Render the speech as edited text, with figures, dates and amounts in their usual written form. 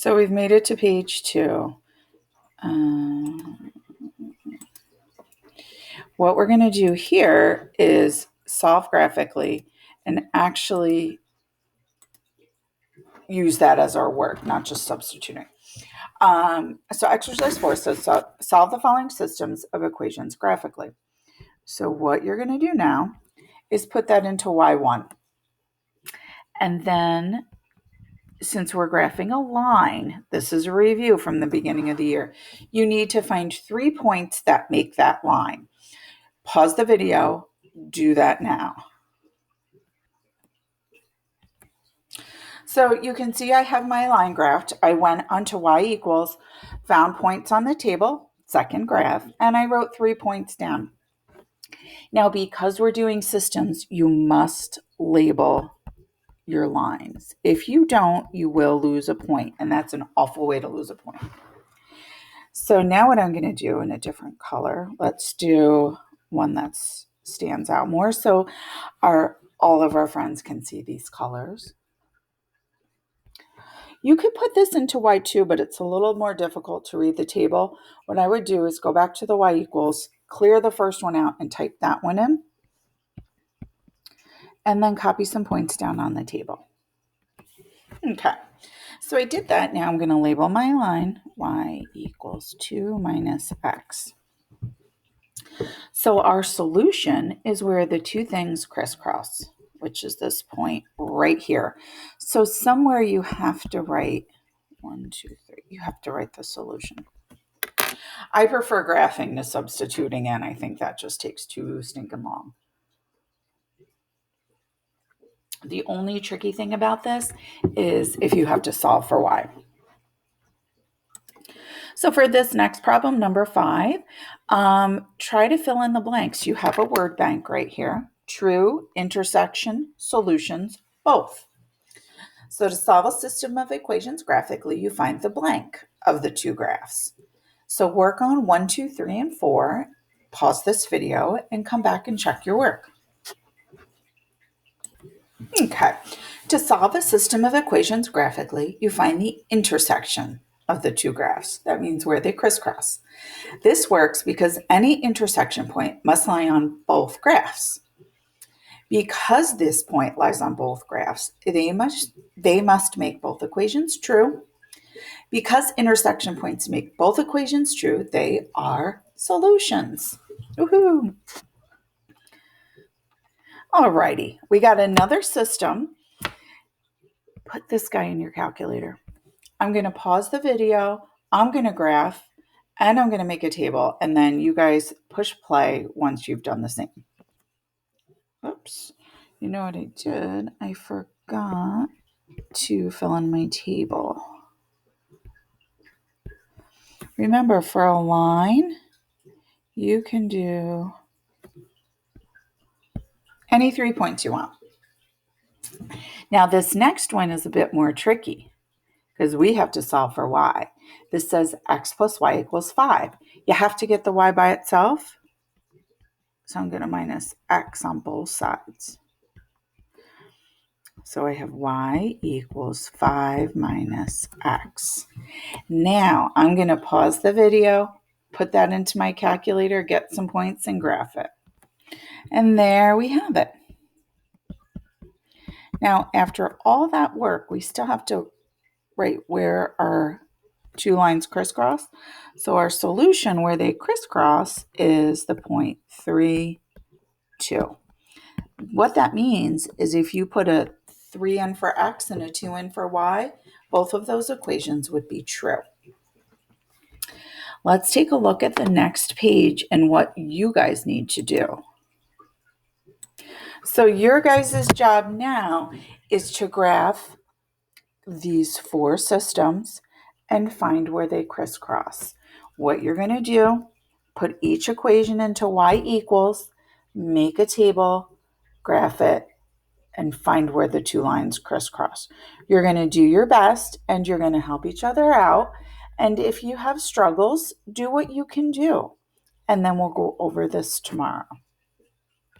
So we've made it to page 2. What we're going to do here is solve graphically and actually use that as our work, not just substituting. So exercise 4 says solve the following systems of equations graphically. So what you're going to do now is put that into y1. And then since we're graphing a line, this is a review from the beginning of the year, you need to find 3 points that make that line. Pause the video, do that now. So you can see I have my line graphed. I went onto y equals, found points on the table, second graph, and I wrote 3 points down. Now, because we're doing systems, you must label your lines. If you don't, you will lose a point, and that's an awful way to lose a point. So now what I'm going to do in a different color, let's do one that stands out more so all of our friends can see these colors. You could put this into y2, but it's a little more difficult to read the table. What I would do is go back to the y equals, clear the first one out and type that one in, and then copy some points down on the table. Okay, so I did that. Now I'm going to label my line y equals 2 minus x. So our solution is where the two things crisscross, which is this point right here. So somewhere you have to write 1, 2, 3. You have to write the solution. I prefer graphing to substituting in. I think that just takes too stinking long. The only tricky thing about this is if you have to solve for y. So for this next problem, number 5, try to fill in the blanks. You have a word bank right here. True, intersection, solutions, both. So to solve a system of equations graphically, you find the blank of the two graphs. So work on 1, 2, 3, and 4. Pause this video and come back and check your work. Okay. To solve a system of equations graphically, you find the intersection of the two graphs. That means where they crisscross. This works because any intersection point must lie on both graphs. Because this point lies on both graphs, they must make both equations true. Because intersection points make both equations true, they are solutions. Woohoo! Alrighty, we got another system. Put this guy in your calculator. I'm going to pause the video, I'm going to graph, and I'm going to make a table, and then you guys push play once you've done the same. Oops, you know what I did? I forgot to fill in my table. Remember, for a line, you can do any 3 points you want. Now, this next one is a bit more tricky because we have to solve for y. This says x plus y equals 5. You have to get the y by itself. So I'm going to minus x on both sides. So I have y equals 5 minus x. Now I'm going to pause the video, put that into my calculator, get some points, and graph it. And there we have it. Now, after all that work, we still have to write where our two lines crisscross. So our solution where they crisscross is the point 3, 2. What that means is if you put a 3 in for x and a 2 in for y, both of those equations would be true. Let's take a look at the next page and what you guys need to do. So your guys' job now is to graph these 4 systems and find where they crisscross. What you're going to do, put each equation into y equals, make a table, graph it, and find where the two lines crisscross. You're going to do your best and you're going to help each other out. And if you have struggles, do what you can do. And then we'll go over this tomorrow.